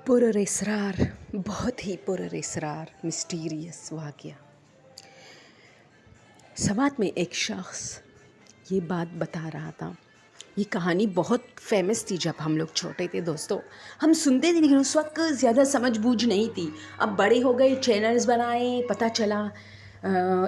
पुरअसरार बहुत ही पुरअसरार मिस्टीरियस वाक़या। समात में एक शख्स ये बात बता रहा था। ये कहानी बहुत फेमस थी जब हम लोग छोटे थे दोस्तों। हम सुनते थे लेकिन उस वक्त ज़्यादा समझ बूझ नहीं थी। अब बड़े हो गए, चैनल्स बनाए, पता चला,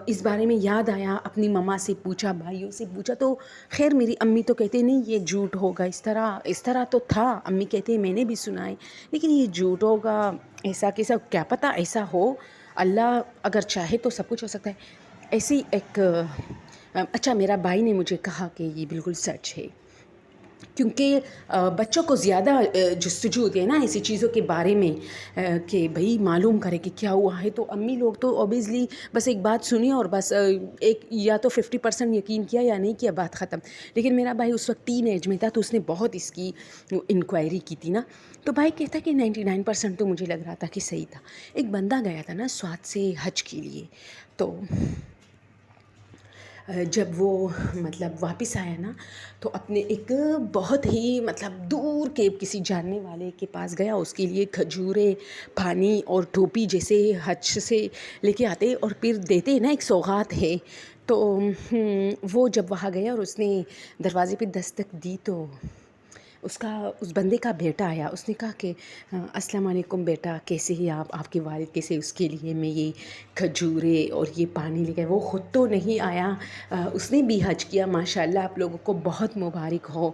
इस बारे में याद आया, अपनी मम्मा से पूछा, भाइयों से पूछा, तो खैर मेरी अम्मी तो कहते नहीं ये झूठ होगा, इस तरह तो था। अम्मी कहते हैं मैंने भी सुना है, लेकिन ये झूठ होगा, ऐसा कैसा, क्या पता ऐसा हो, अल्लाह अगर चाहे तो सब कुछ हो सकता है। ऐसी एक अच्छा, मेरा भाई ने मुझे कहा कि ये बिल्कुल सच है, क्योंकि बच्चों को ज़्यादा जस्तजू होती है ना ऐसी चीज़ों के बारे में, कि भाई मालूम करे कि क्या हुआ है। तो अम्मी लोग तो ऑब्वियसली बस एक बात सुनी और बस एक या तो 50% यकीन किया या नहीं किया, बात ख़त्म। लेकिन मेरा भाई उस वक्त टीन एज में था, तो उसने बहुत इसकी इंक्वायरी की थी ना। तो भाई कहता कि 99% तो मुझे लग रहा था कि सही था। एक बंदा गया था ना स्वाद से हज के लिए, तो जब वो मतलब वापस आया ना, तो अपने एक बहुत ही मतलब दूर के किसी जानने वाले के पास गया, उसके लिए खजूरें, पानी और टोपी जैसे हज से लेके आते और फिर देते ना, एक सौगात है। तो वो जब वहाँ गया और उसने दरवाज़े पे दस्तक दी, तो उस बंदे का बेटा आया। उसने कहा कि अस्सलाम वालेकुम बेटा, कैसे हैं आप, आपके वालिद कैसे, उसके लिए मैं ये खजूरें और ये पानी लेकर। वो ख़ुद तो नहीं आया, उसने भी हज किया, माशाल्लाह, आप लोगों को बहुत मुबारक हो।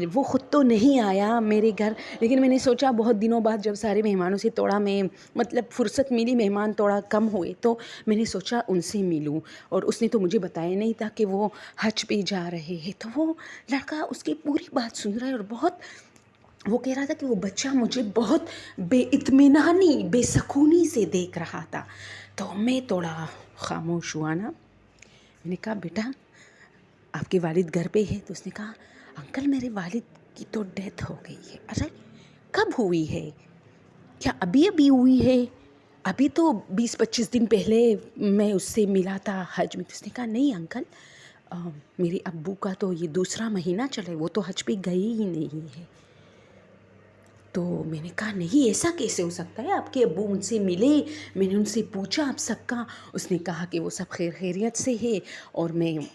वो ख़ुद तो नहीं आया मेरे घर, लेकिन मैंने सोचा बहुत दिनों बाद जब सारे मेहमानों से थोड़ा मैं मतलब फ़ुर्सत मिली, मेहमान थोड़ा कम हुए, तो मैंने सोचा उनसे मिलूं। और उसने तो मुझे बताया नहीं था कि वो हज पे जा रहे हैं। तो वो लड़का उसकी पूरी बात सुन रहा है और बहुत, वो कह रहा था कि वो बच्चा मुझे बहुत बेइत्मीनानी, बेसकूनी से देख रहा था। तो मैं थोड़ा खामोश हुआ ना। मैंने कहा बेटा आपके वालिद घर पे है? तो उसने कहा अंकल मेरे वालिद की तो डेथ हो गई है। अरे कब हुई है? क्या अभी अभी हुई है? अभी तो 20-25 दिन पहले मैं उससे मिला था हज में। तो उसने कहा नहीं अंकल, मेरे अब्बू का तो ये दूसरा महीना चले, वो तो हज पे गए ही नहीं है। तो मैंने कहा नहीं, ऐसा कैसे हो सकता है, आपके अब्बू उनसे मिले? मैंने उनसे पूछा आप सबका। उसने कहा कि वो सब खैर खैरियत से है और मैं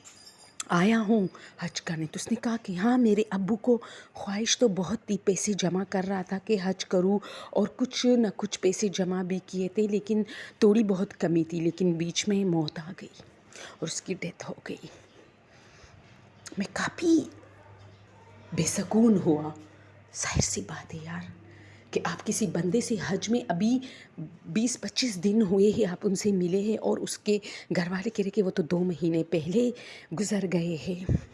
आया हूँ हज करने। तो उसने कहा कि हाँ, मेरे अब्बू को ख्वाहिश तो बहुत थी, पैसे जमा कर रहा था कि हज करूँ, और कुछ न कुछ पैसे जमा भी किए थे, लेकिन थोड़ी बहुत कमी थी। लेकिन बीच में मौत आ गई और उसकी डेथ हो गई। मैं काफ़ी बेसकून हुआ। जाहिर सी बात है यार कि आप किसी बंदे से हज में अभी 20-25 दिन हुए हैं, आप उनसे मिले हैं और उसके घर वाले कह रहे कि वो तो 2 महीने पहले गुज़र गए हैं।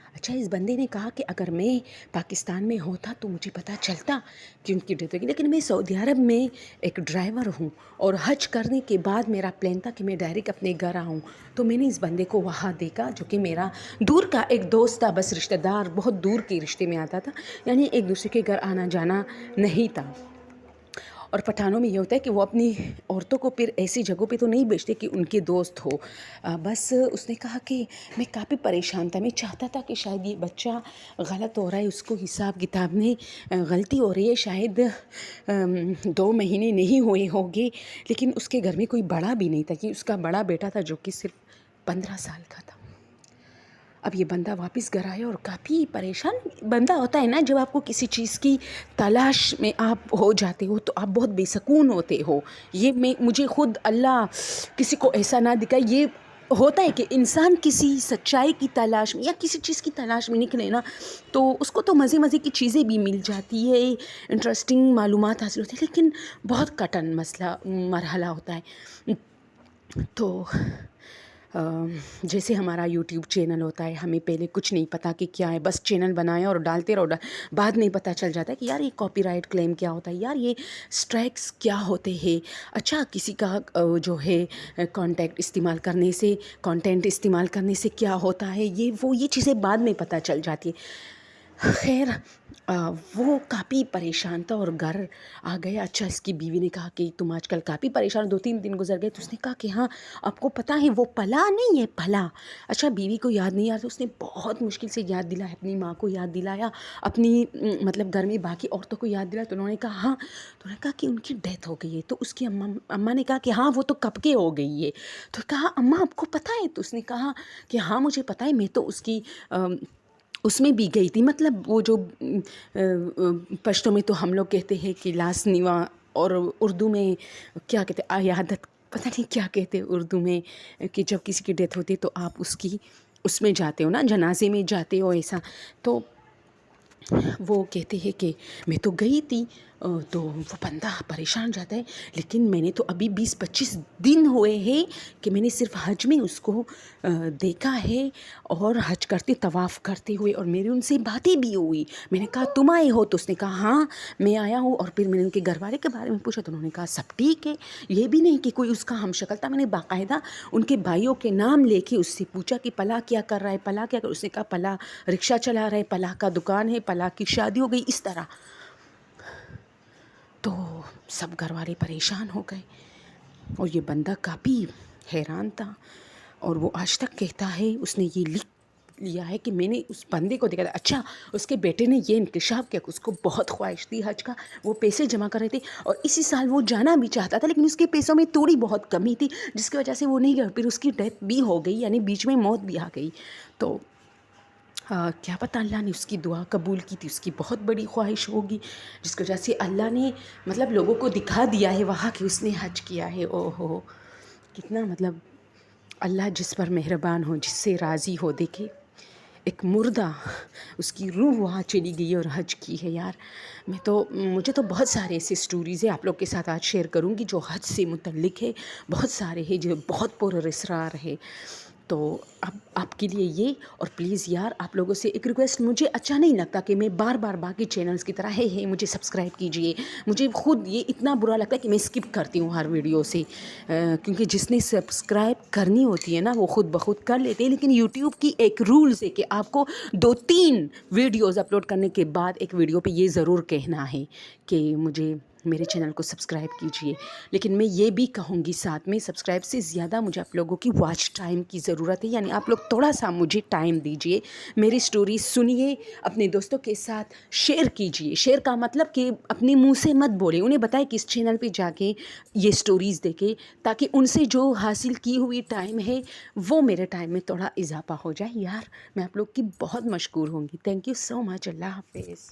अच्छा, इस बंदे ने कहा कि अगर मैं पाकिस्तान में होता तो मुझे पता चलता कि उनकी डेथ होगी, लेकिन मैं सऊदी अरब में एक ड्राइवर हूँ और हज करने के बाद मेरा प्लान था कि मैं डायरेक्ट अपने घर आऊँ। तो मैंने इस बंदे को वहाँ देखा, जो कि मेरा दूर का एक दोस्त था, बस रिश्तेदार, बहुत दूर के रिश्ते में आता था, यानी एक दूसरे के घर आना जाना नहीं था। और पठानों में ये होता है कि वो अपनी औरतों को फिर ऐसी जगहों पे तो नहीं भेजते कि उनके दोस्त हो। बस उसने कहा कि मैं काफ़ी परेशान था, मैं चाहता था कि शायद ये बच्चा गलत हो रहा है, उसको हिसाब किताब में गलती हो रही है, शायद 2 महीने नहीं हुए होंगे। लेकिन उसके घर में कोई बड़ा भी नहीं था, कि उसका बड़ा बेटा था जो कि सिर्फ 15 साल का था। अब ये बंदा वापस घर आया और काफ़ी परेशान बंदा होता है ना, जब आपको किसी चीज़ की तलाश में आप हो जाते हो तो आप बहुत बेसकून होते हो। ये मुझे खुद अल्लाह किसी को ऐसा ना दिखाए। ये होता है कि इंसान किसी सच्चाई की तलाश में या किसी चीज़ की तलाश में निकले ना, तो उसको तो मज़े मज़े की चीज़ें भी मिल जाती है, इंटरेस्टिंग मालूमात हासिल होती है, लेकिन बहुत कठिन मरहला होता है। तो जैसे हमारा यूट्यूब चैनल होता है, हमें पहले कुछ नहीं पता कि क्या है, बस चैनल बनाया और डालते रहो, बाद में पता चल जाता है कि यार ये कॉपीराइट क्लेम क्या होता है, यार ये स्ट्राइक्स क्या होते हैं। अच्छा, किसी का जो है कंटेंट इस्तेमाल करने से क्या होता है, ये चीज़ें बाद में पता चल जाती है। خیر وہ کافی پریشان تھا اور گھر آ گیا. اچھا اس کی بیوی نے کہا کہ تم آج کل کافی پریشان, 2-3 دن گزر گئے. تو اس نے کہا کہ ہاں آپ کو پتہ ہے وہ پلا نہیں ہے, پلا. اچھا بیوی کو یاد نہیں آ رہا, اس نے بہت مشکل سے یاد دلایا, اپنی ماں کو یاد دلایا, اپنی مطلب گھر میں باقی عورتوں کو یاد دلایا. تو انہوں نے کہا ہاں, تو انہوں نے کہا کہ ان کی ڈیتھ ہو گئی ہے. تو اس کی اماں نے کہا کہ ہاں وہ تو کب کے ہو گئی ہے. تو کہا اماں آپ کو پتہ ہے؟ تو اس نے کہا کہ ہاں مجھے پتہ ہے, میں تو اس کی اس میں بھی گئی تھی, مطلب وہ جو پشتو میں تو ہم لوگ کہتے ہیں کہ لاس نیوا, اور اردو میں کیا کہتے ہیں, عیادت, پتہ نہیں کیا کہتے ہیں اردو میں, کہ جب کسی کی ڈیتھ ہوتی ہے تو آپ اس میں جاتے ہو نا, جنازے میں جاتے ہو ایسا. تو وہ کہتے ہیں کہ میں تو گئی تھی. تو وہ بندہ پریشان جاتا ہے, لیکن میں نے تو ابھی 20-25 دن ہوئے ہیں کہ میں نے صرف حج میں اس کو دیکھا ہے, اور حج کرتے طواف کرتے ہوئے, اور میری ان سے باتیں بھی ہوئی. میں نے کہا تم آئے ہو؟ تو اس نے کہا ہاں میں آیا ہوں. اور پھر میں نے ان کے گھر والے کے بارے میں پوچھا تو انہوں نے کہا سب ٹھیک ہے. یہ بھی نہیں کہ کوئی اس کا ہم شکل تھا. میں نے باقاعدہ ان کے بھائیوں کے نام لے کے اس سے پوچھا کہ پلا کیا کر رہا ہے, پلا کیا کر. اس نے کہا پلا رکشہ چلا رہا ہے, پلا کا دکان ہے, پلا کی شادی ہو گئی, اس طرح. تو سب گھر والے پریشان ہو گئے, اور یہ بندہ کافی حیران تھا. اور وہ آج تک کہتا ہے, اس نے یہ لکھ لیا ہے کہ میں نے اس بندے کو دیکھا تھا. اچھا اس کے بیٹے نے یہ انکشاف کیا کہ اس کو بہت خواہش تھی حج کا, وہ پیسے جمع کر رہے تھے, اور اسی سال وہ جانا بھی چاہتا تھا, لیکن اس کے پیسوں میں تھوڑی بہت کمی تھی, جس کی وجہ سے وہ نہیں گیا. پھر اس کی ڈیتھ بھی ہو گئی, یعنی بیچ میں موت بھی آ گئی. تو کیا پتہ اللہ نے اس کی دعا قبول کی تھی, اس کی بہت بڑی خواہش ہوگی, جس کی وجہ سے اللہ نے مطلب لوگوں کو دکھا دیا ہے وہاں کہ اس نے حج کیا ہے. او ہو کتنا مطلب اللہ جس پر مہربان ہو, جس سے راضی ہو. دیکھے ایک مردہ, اس کی روح وہاں چلی گئی اور حج کی ہے. یار مجھے تو بہت سارے ایسے سٹوریز ہیں آپ لوگ کے ساتھ آج شیئر کروں گی جو حج سے متعلق ہے. بہت سارے ہیں جو بہت پر اسرار ہے. تو اب آپ کے لیے یہ, اور پلیز یار آپ لوگوں سے ایک ریکویسٹ, مجھے اچھا نہیں لگتا کہ میں بار بار باقی چینلز کی طرح ہے مجھے سبسکرائب کیجئے. مجھے خود یہ اتنا برا لگتا ہے کہ میں اسکپ کرتی ہوں ہر ویڈیو سے, کیونکہ جس نے سبسکرائب کرنی ہوتی ہے نا وہ خود بخود کر لیتے ہیں. لیکن یوٹیوب کی ایک رولز ہے کہ آپ کو 2-3 ویڈیوز اپلوڈ کرنے کے بعد ایک ویڈیو پہ یہ ضرور کہنا ہے کہ مجھے میرے چینل کو سبسکرائب کیجئے. لیکن میں یہ بھی کہوں گی ساتھ میں, سبسکرائب سے زیادہ مجھے آپ لوگوں کی واچ ٹائم کی ضرورت ہے. یعنی آپ لوگ تھوڑا سا مجھے ٹائم دیجئے, میری سٹوری سنیے, اپنے دوستوں کے ساتھ شیئر کیجئے. شیئر کا مطلب کہ اپنے منہ سے مت بولیں, انہیں بتائیں کہ اس چینل پہ جا کے یہ سٹوریز دیکھیں, تاکہ ان سے جو حاصل کی ہوئی ٹائم ہے وہ میرے ٹائم میں تھوڑا اضافہ ہو جائے. یار میں آپ لوگ کی بہت مشکور ہوں گی. تھینک یو سو مچ. اللہ حافظ.